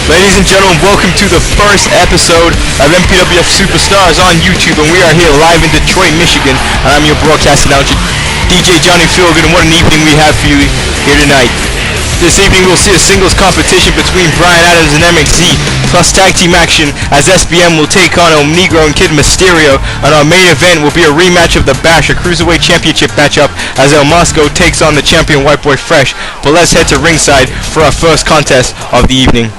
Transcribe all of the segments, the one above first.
Ladies and gentlemen, welcome to the first episode of MPWF Superstars on YouTube, and we are here live in Detroit, Michigan, and I'm your broadcast announcer, DJ Johnny Feelgood, and what an evening we have for you here tonight. This evening we'll see a singles competition between Brian Adams and MXZ, plus tag team action as SBM will take on Negro and Kid Mysterio, and our main event will be a rematch of the Bash, a Cruiserweight Championship matchup, as Masko takes on the champion White Boy Fresh. But let's head to ringside for our first contest of the evening.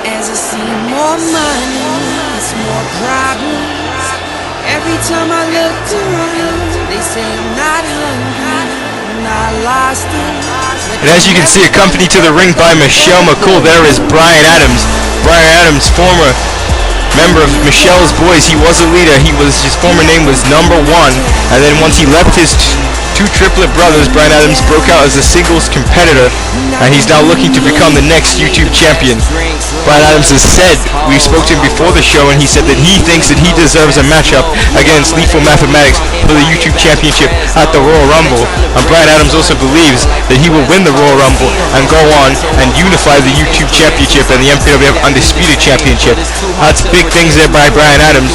As I see more money, it's more problems. Every time I look around, they say I'm not hungry, and I lost it. And as you can see, accompanied to the ring by Michelle McCool, there is Brian Adams. Brian Adams, former member of Michelle's Boys. He was a leader. His former name was Number One. And then once he left his two triplet brothers, Brian Adams broke out as a singles competitor, and he's now looking to become the next YouTube champion. Brian Adams has said, we spoke to him before the show, and he said that he thinks that he deserves a matchup against Lethal Mathematics for the YouTube championship at the Royal Rumble. And Brian Adams also believes that he will win the Royal Rumble and go on and unify the YouTube championship and the MPWF Undisputed Championship. That's big things there by Brian Adams.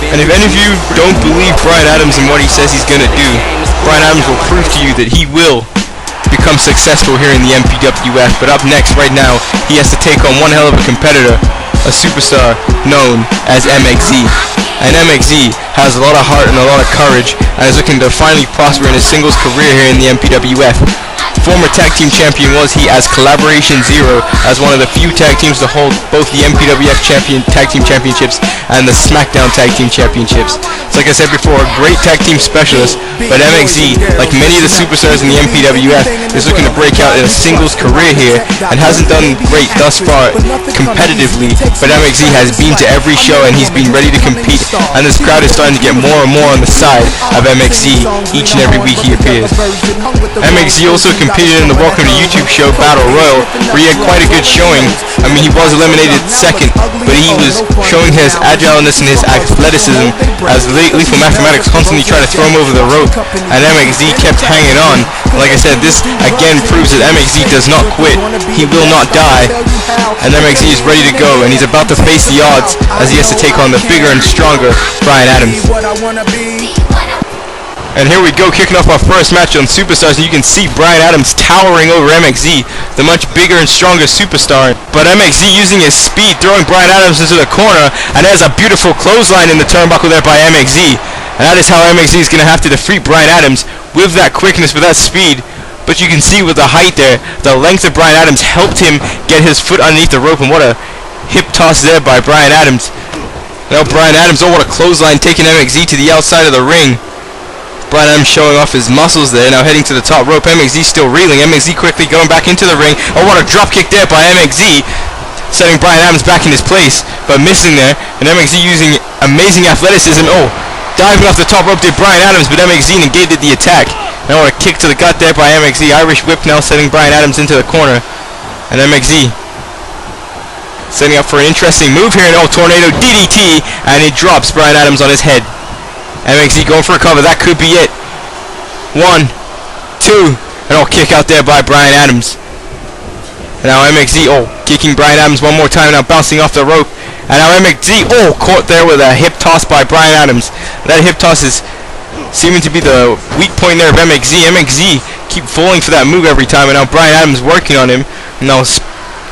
And if any of you don't believe Brian Adams and what he says he's going to do, Brian Adams will prove to you that he will become successful here in the MPWF. But up next, right now, he has to take on one hell of a competitor, a superstar known as MXZ. And MXZ has a lot of heart and a lot of courage, and is looking to finally prosper in his singles career here in the MPWF. Former tag team champion was he as Collaboration Zero, as one of the few tag teams to hold both the MPWF tag team championships and the SmackDown tag team championships. So like I said before, a great tag team specialist, but MXZ, like many of the superstars in the MPWF, is looking to break out in a singles career here, and hasn't done great thus far competitively, but MXZ has been to every show and he's been ready to compete, and this crowd is starting to get more and more on the side of MXZ each and every week he appears. MXZ also competed in the Welcome to YouTube show Battle Royal, where he had quite a good showing. I mean, he was eliminated second, but he was showing his agileness and his athleticism as Lethal Mathematics constantly tried to throw him over the rope, and MXZ kept hanging on. Like I said, this again proves that MXZ does not quit. He will not die, and MXZ is ready to go, and he's about to face the odds as he has to take on the bigger and stronger Brian Adams. And here we go, kicking off our first match on Superstars, and you can see Brian Adams towering over MXZ, the much bigger and stronger superstar. But MXZ using his speed, throwing Brian Adams into the corner, and there's a beautiful clothesline in the turnbuckle there by MXZ. And that is how MXZ is going to have to defeat Brian Adams, with that quickness, with that speed. But you can see with the height there, the length of Brian Adams helped him get his foot underneath the rope, and what a hip toss there by Brian Adams. Now Brian Adams, oh what a clothesline, taking MXZ to the outside of the ring. Brian Adams showing off his muscles there, now heading to the top rope. MXZ still reeling. MXZ quickly going back into the ring. Oh, what a drop kick there by MXZ, setting Brian Adams back in his place, but missing there. And MXZ using amazing athleticism. Oh, diving off the top rope did Brian Adams, but MXZ negated the attack. Now what a kick to the gut there by MXZ. Irish whip now setting Brian Adams into the corner. And MXZ setting up for an interesting move here. And oh, tornado DDT, and it drops Brian Adams on his head. MXZ going for a cover, that could be it. 1, 2, and oh, kick out there by Brian Adams. And now MXZ, oh, kicking Brian Adams one more time, now bouncing off the rope. And now MXZ, oh, caught there with a hip toss by Brian Adams. That hip toss is seeming to be the weak point there of MXZ. MXZ keep falling for that move every time, and now Brian Adams working on him. Now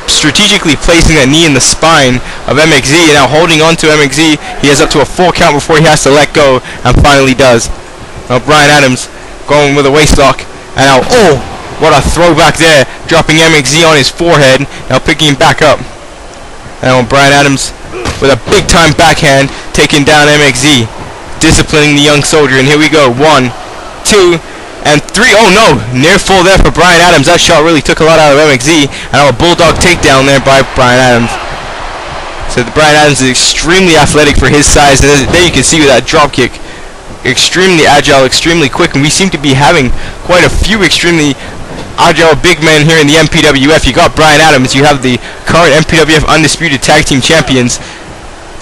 strategically placing that knee in the spine of MXZ, and now holding on to MXZ. He has up to a 4 count before he has to let go, and finally does. Now Brian Adams going with a waist lock, and now, oh, what a throwback there, dropping MXZ on his forehead, now picking him back up. And now Brian Adams with a big time backhand, taking down MXZ, disciplining the young soldier. And here we go, 1, 2, and 3. Oh no, near full there for Brian Adams. That shot really took a lot out of MXZ. And now a bulldog takedown there by Brian Adams. So Brian Adams is extremely athletic for his size, and there you can see with that drop kick, extremely agile, extremely quick, and we seem to be having quite a few extremely agile big men here in the MPWF. You got Brian Adams, you have the current MPWF Undisputed Tag Team Champions,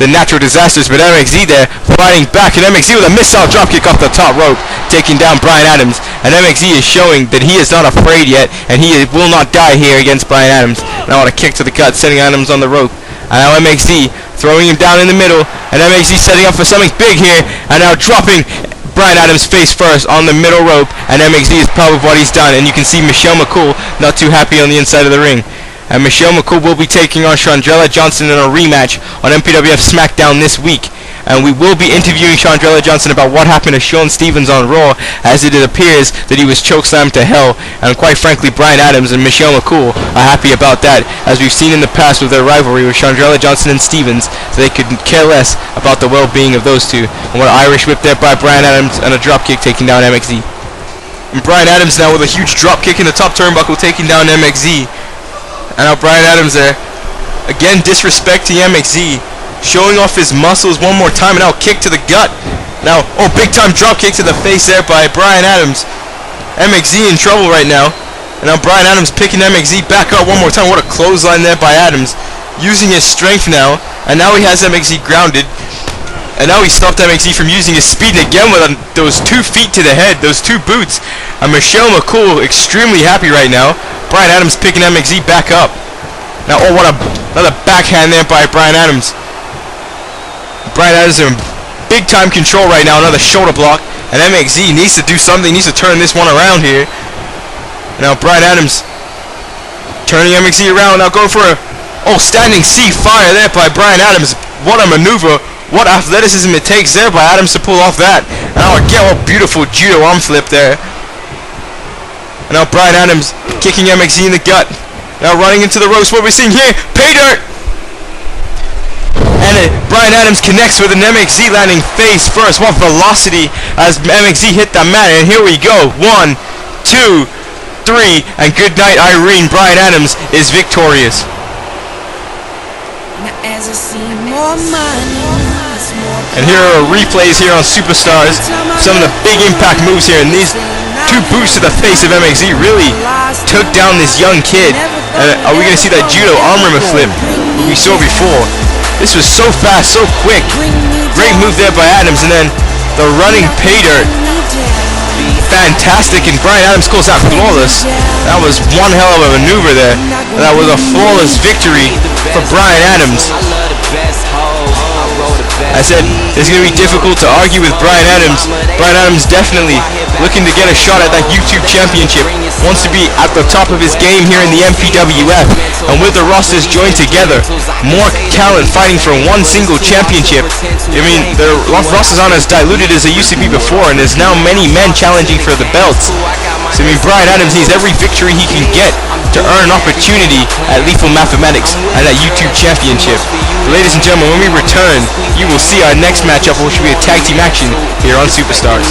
the natural disasters, but MXZ there fighting back, and MXZ with a missile dropkick off the top rope, taking down Bryan Adams, and MXZ is showing that he is not afraid yet, and he will not die here against Bryan Adams. Now on a kick to the gut, sending Adams on the rope, and now MXZ throwing him down in the middle, and MXZ setting up for something big here, and now dropping Bryan Adams face first on the middle rope, and MXZ is proud of what he's done, and you can see Michelle McCool not too happy on the inside of the ring. And Michelle McCool will be taking on Chandrella Johnson in a rematch on MPWF SmackDown this week. And we will be interviewing Chandrella Johnson about what happened to Shawn Stevens on Raw, as it appears that he was chokeslammed to hell. And quite frankly, Bryan Adams and Michelle McCool are happy about that, as we've seen in the past with their rivalry with Chandrella Johnson and Stevens, so they could care less about the well-being of those two. And what an Irish whip there by Bryan Adams, and a dropkick taking down MXZ. And Bryan Adams now with a huge dropkick in the top turnbuckle taking down MXZ. And now Bryan Adams there, again disrespecting MXZ, showing off his muscles one more time, and now kick to the gut. Now, oh, big time drop kick to the face there by Bryan Adams. MXZ in trouble right now. And now Bryan Adams picking MXZ back up one more time. What a clothesline there by Adams, using his strength now. And now he has MXZ grounded. And now he stopped MXZ from using his speed, and again with those 2 feet to the head, those 2 boots. And Michelle McCool extremely happy right now. Bryan Adams picking MXZ back up. Now, oh, what another backhand there by Bryan Adams. Bryan Adams in big time control right now. Another shoulder block, and MXZ needs to do something. Needs to turn this one around here. Now Bryan Adams turning MXZ around. Now going for a standing C fire there by Bryan Adams. What a maneuver! What athleticism it takes there by Adams to pull off that. And now again, what beautiful judo arm flip there. And now Bryan Adams kicking MXZ in the gut. Now running into the ropes. What we're seeing here, pay dirt. And Bryan Adams connects with an MXZ landing face first. What velocity as MXZ hit the mat. And here we go. 1, 2, 3, and good night, Irene. Bryan Adams is victorious. Now as I see more money, and here are replays here on Superstars. Some of the big impact moves here, and these 2 boots to the face of MXZ really took down this young kid. And are we going to see that judo arm rimmer flip we saw before? This was so fast, so quick. Great move there by Adams, and then the running pay dirt. Fantastic, and Bryan Adams calls that flawless. That was one hell of a maneuver there. And that was a flawless victory for Bryan Adams. I said it's going to be difficult to argue with Bryan Adams. Bryan Adams definitely looking to get a shot at that YouTube championship. Wants to be at the top of his game here in the MPWF. And with the rosters joined together, more talent fighting for one single championship. I mean, the rosters aren't as diluted as they used to be before, and there's now many men challenging for the belts. So I mean, Bryan Adams needs every victory he can get to earn an opportunity at Lethal Mathematics and that YouTube championship. But ladies and gentlemen, when we return, you will see our next matchup, which will be a tag team action here on Superstars.